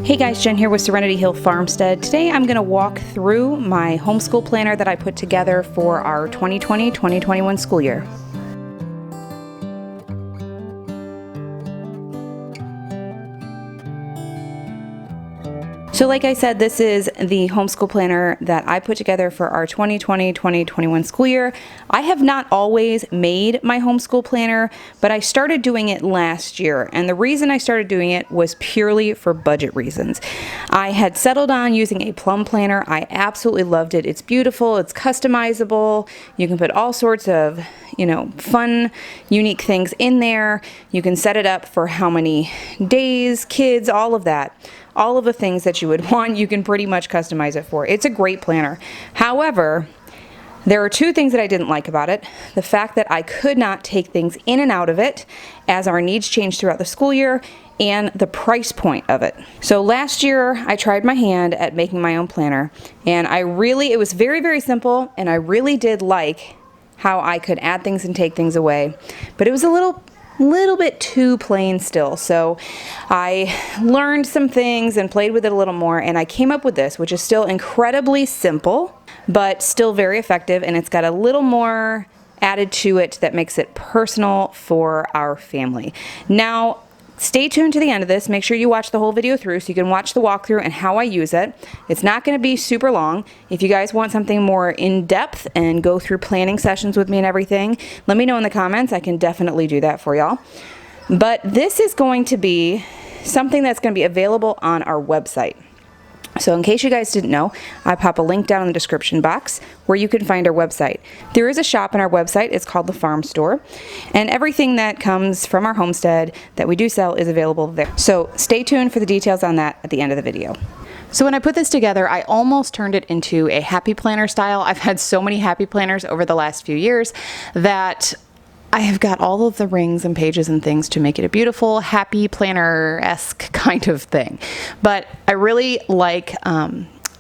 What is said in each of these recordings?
Hey guys, Jen here with Serenity Hill Farmstead. Today I'm going to walk through my homeschool planner that I put together for our 2020-2021 school year. So like I said, this is the homeschool planner that I put together for our 2020-2021 school year. I have not always made my homeschool planner, but I started doing it last year. And the reason I started doing it was purely for budget reasons. I had settled on using a plum planner. I absolutely loved it. It's beautiful, it's customizable. You can put all sorts of, fun, unique things in there. You can set it up for how many days, kids, all of that. All of the things that you would want, you can pretty much customize it for. It's a great planner. However, there are two things that I didn't like about it. The fact that I could not take things in and out of it as our needs changed throughout the school year, and the price point of it. So last year, I tried my hand at making my own planner, and it was very, very simple, and I really did like how I could add things and take things away. But it was a little bit too plain still. So I learned some things and played with it a little more, and I came up with this, which is still incredibly simple, but still very effective, and it's got a little more added to it that makes it personal for our family. Now, stay tuned to the end of this. Make sure you watch the whole video through so you can watch the walkthrough and how I use it. It's not going to be super long. If you guys want something more in-depth and go through planning sessions with me and everything, let me know in the comments. I can definitely do that for y'all. But this is going to be something that's going to be available on our website. So in case you guys didn't know, I pop a link down in the description box where you can find our website. There is a shop on our website. It's called the Farm Store, and everything that comes from our homestead that we do sell is available there. So stay tuned for the details on that at the end of the video. So when I put this together, I almost turned it into a happy planner style. I've had so many happy planners over the last few years that I have got all of the rings and pages and things to make it a beautiful, happy planner-esque kind of thing. But I really like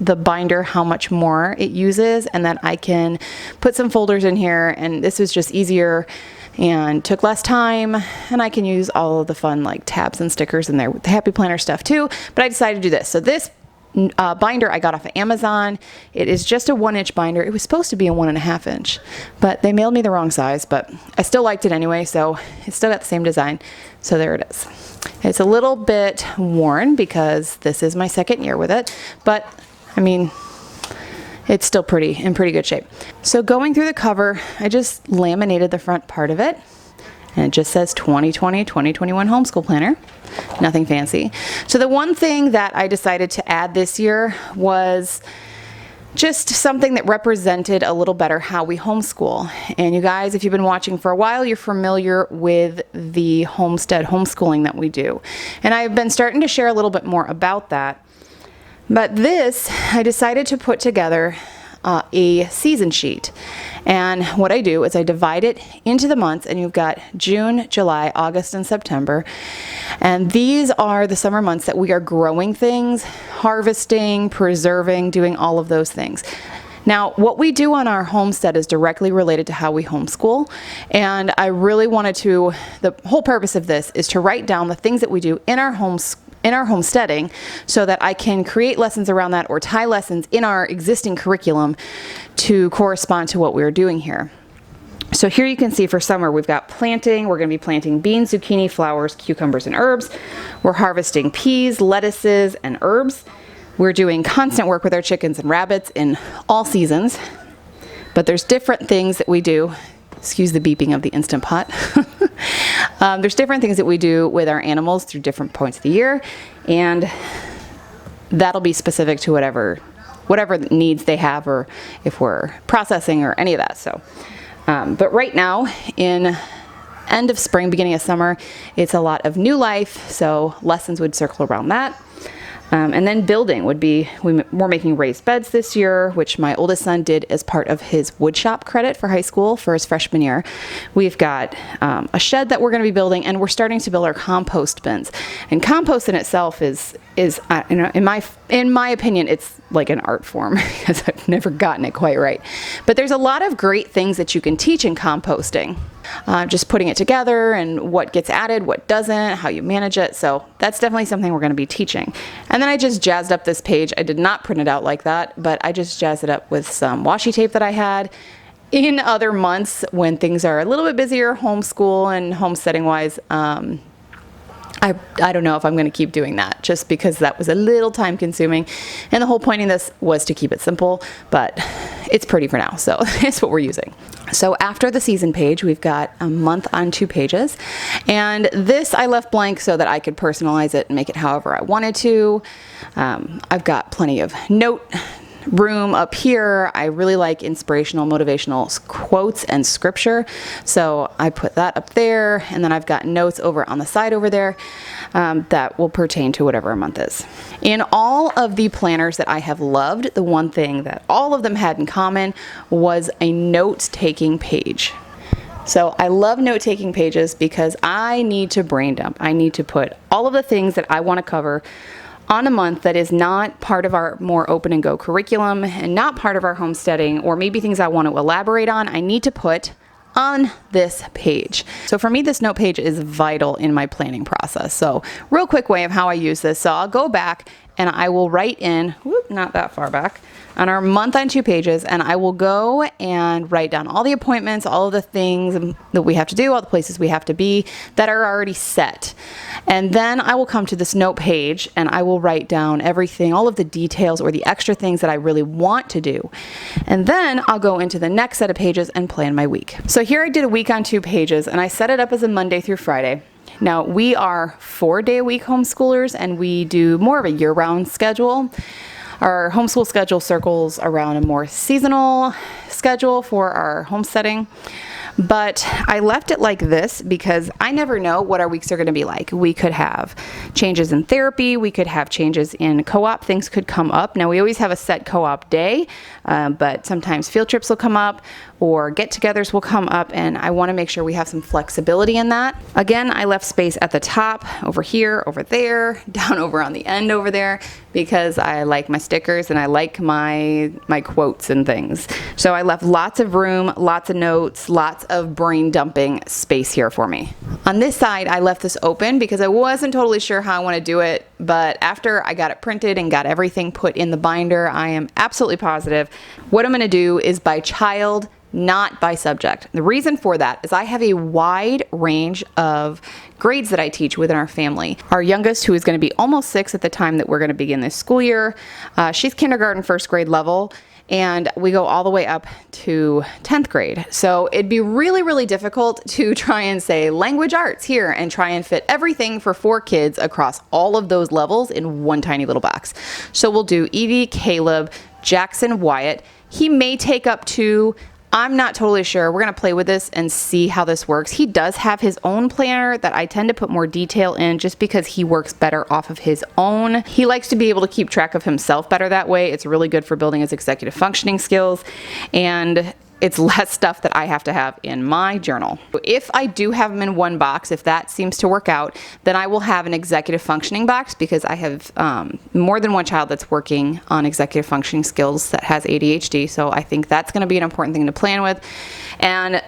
the binder, how much more it uses, and that I can put some folders in here, and this was just easier and took less time, and I can use all of the fun like tabs and stickers in there with the happy planner stuff too. But I decided to do this. So this binder I got off of Amazon. It is just a 1-inch binder. It was supposed to be a 1.5 inch, but they mailed me the wrong size, but I still liked it anyway, so it's still got the same design. So there it is. It's a little bit worn because this is my second year with it, but I mean, it's still in pretty good shape. So going through the cover, I just laminated the front part of it, and it just says 2020-2021 Homeschool Planner. Nothing fancy. So the one thing that I decided to add this year was just something that represented a little better how we homeschool. And you guys, if you've been watching for a while, you're familiar with the homestead homeschooling that we do. And I've been starting to share a little bit more about that. But this, I decided to put together a season sheet. And what I do is I divide it into the months, and you've got June, July, August, and September. And these are the summer months that we are growing things, harvesting, preserving, doing all of those things. Now, what we do on our homestead is directly related to how we homeschool, and I really wanted to, the whole purpose of this is to write down the things that we do in our homesteading so that I can create lessons around that or tie lessons in our existing curriculum to correspond to what we're doing here. So here you can see for summer we've got planting. We're going to be planting beans, zucchini, flowers, cucumbers, and herbs. We're harvesting peas, lettuces, and herbs. We're doing constant work with our chickens and rabbits in all seasons, but there's different things that we do. Excuse the beeping of the Instant Pot. There's different things that we do with our animals through different points of the year, and that'll be specific to whatever needs they have, or if we're processing or any of that. So, but right now in end of spring, beginning of summer, it's a lot of new life, so lessons would circle around that. And then building would be, we're making raised beds this year, which my oldest son did as part of his woodshop credit for high school for his freshman year. We've got a shed that we're going to be building, and we're starting to build our compost bins. And compost in itself is is, you know, in my opinion, it's like an art form because I've never gotten it quite right. But there's a lot of great things that you can teach in composting. Just putting it together and what gets added, what doesn't, how you manage it. So that's definitely something we're going to be teaching. And then I just jazzed up this page. I did not print it out like that, but I just jazzed it up with some washi tape that I had. In other months when things are a little bit busier, homeschool and homesteading wise, I don't know if I'm going to keep doing that just because that was a little time consuming. And the whole point of this was to keep it simple, but it's pretty for now. So it's what we're using. So after the season page, we've got a month on 2 pages. And this I left blank so that I could personalize it and make it however I wanted to. I've got plenty of note room up here. I really like inspirational, motivational quotes and scripture. So I put that up there, and then I've got notes over on the side over there that will pertain to whatever a month is. In all of the planners that I have loved, the one thing that all of them had in common was a note-taking page. So I love note-taking pages because I need to brain dump. I need to put all of the things that I want to cover on a month that is not part of our more open and go curriculum and not part of our homesteading, or maybe things I want to elaborate on, I need to put on this page. So for me, this note page is vital in my planning process. So real quick way of how I use this. So I'll go back and I will write in, not that far back, on our month on 2 pages, and I will go and write down all the appointments, all of the things that we have to do, all the places we have to be that are already set. And then I will come to this note page and I will write down everything, all of the details or the extra things that I really want to do. And then I'll go into the next set of pages and plan my week. So here I did a week on 2 pages, and I set it up as a Monday through Friday. Now, we are 4-day-a-week homeschoolers, and we do more of a year-round schedule. Our homeschool schedule circles around a more seasonal schedule for our homesteading. But I left it like this because I never know what our weeks are going to be like. We could have changes in therapy. We could have changes in co-op. Things could come up. Now, we always have a set co-op day, but sometimes field trips will come up or get-togethers will come up, and I want to make sure we have some flexibility in that. Again, I left space at the top, over here, over there, down over on the end over there, because I like my stickers and I like my quotes and things. So I left lots of room, lots of notes, lots of brain dumping space here for me. On this side, I left this open because I wasn't totally sure how I want to do it, but after I got it printed and got everything put in the binder, I am absolutely positive what I'm going to do is by child, not by subject. The reason for that is I have a wide range of grades that I teach within our family. Our youngest, who is going to be almost 6 at the time that we're going to begin this school year, she's kindergarten, 1st grade level, and we go all the way up to 10th grade. So it'd be really, really difficult to try and say language arts here and try and fit everything for 4 kids across all of those levels in one tiny little box. So we'll do Evie, Caleb, Jackson, Wyatt. He may take up 2. I'm not totally sure. We're going to play with this and see how this works. He does have his own planner that I tend to put more detail in just because he works better off of his own. He likes to be able to keep track of himself better that way. It's really good for building his executive functioning skills, and it's less stuff that I have to have in my journal. If I do have them in one box, if that seems to work out, then I will have an executive functioning box because I have more than one child that's working on executive functioning skills that has ADHD. So I think that's going to be an important thing to plan with. And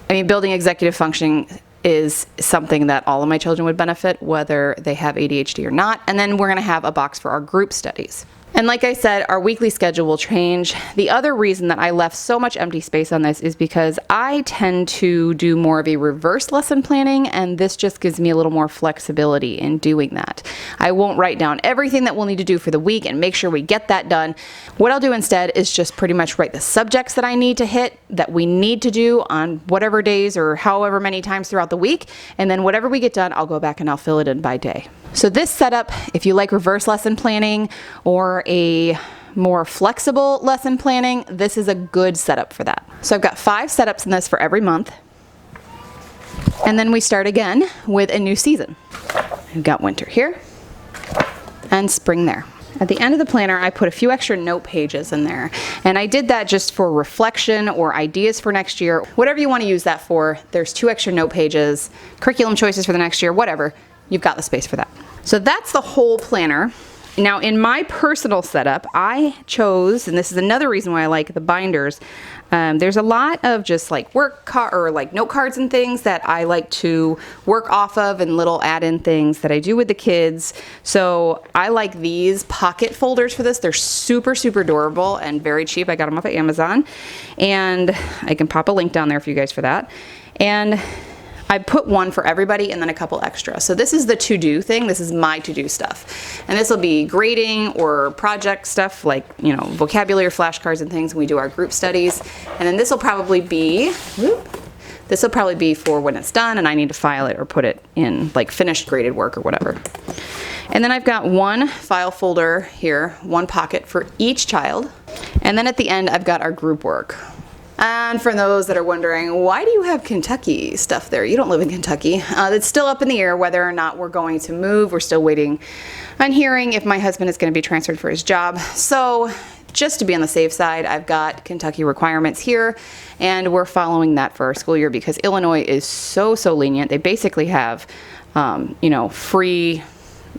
I mean, building executive functioning is something that all of my children would benefit, whether they have ADHD or not. And then we're going to have a box for our group studies. And like I said, our weekly schedule will change. The other reason that I left so much empty space on this is because I tend to do more of a reverse lesson planning, and this just gives me a little more flexibility in doing that. I won't write down everything that we'll need to do for the week and make sure we get that done. What I'll do instead is just pretty much write the subjects that I need to hit, that we need to do on whatever days or however many times throughout the week, and then whatever we get done, I'll go back and I'll fill it in by day. So this setup, if you like reverse lesson planning or a more flexible lesson planning, this is a good setup for that. So I've got 5 setups in this for every month. And then we start again with a new season. We've got winter here and spring there. At the end of the planner, I put a few extra note pages in there. And I did that just for reflection or ideas for next year. Whatever you want to use that for, there's 2 extra note pages, curriculum choices for the next year, whatever. You've got the space for that. So that's the whole planner. Now in my personal setup, I chose, and this is another reason why I like the binders, there's a lot of just like note cards and things that I like to work off of, and little add-in things that I do with the kids. So I like these pocket folders for this. They're super, super durable and very cheap. I got them off of Amazon, and I can pop a link down there for you guys for that. And I put one for everybody and then a couple extra. So this is the to-do thing. This is my to-do stuff. And this will be grading or project stuff like, you know, vocabulary flashcards and things when we do our group studies. And then this will probably be, for when it's done and I need to file it or put it in like finished graded work or whatever. And then I've got one file folder here, one pocket for each child. And then at the end, I've got our group work. And for those that are wondering, why do you have Kentucky stuff there? You don't live in Kentucky. It's still up in the air whether or not we're going to move. We're still waiting on hearing if my husband is going to be transferred for his job. So just to be on the safe side, I've got Kentucky requirements here, and we're following that for our school year because Illinois is so lenient. They basically have, you know, free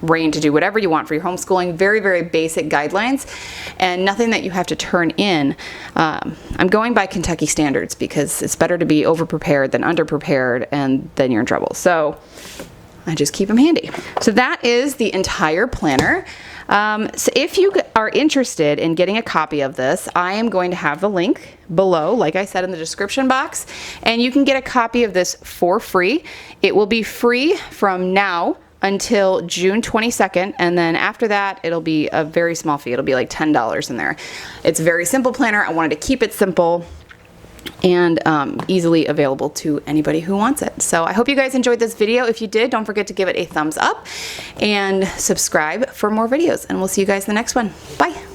reign to do whatever you want for your homeschooling. Very, very basic guidelines and nothing that you have to turn in. I'm going by Kentucky standards because it's better to be over-prepared than under-prepared, and then you're in trouble. So I just keep them handy. So that is the entire planner. So if you are interested in getting a copy of this, I am going to have the link below, like I said, in the description box, and you can get a copy of this for free. It will be free from now until June 22nd, and then after that it'll be a very small fee. It'll be like $10 in there. It's a very simple planner. I wanted to keep it simple and easily available to anybody who wants it. So I hope you guys enjoyed this video. If you did, don't forget to give it a thumbs up and subscribe for more videos, and we'll see you guys in the next one. Bye.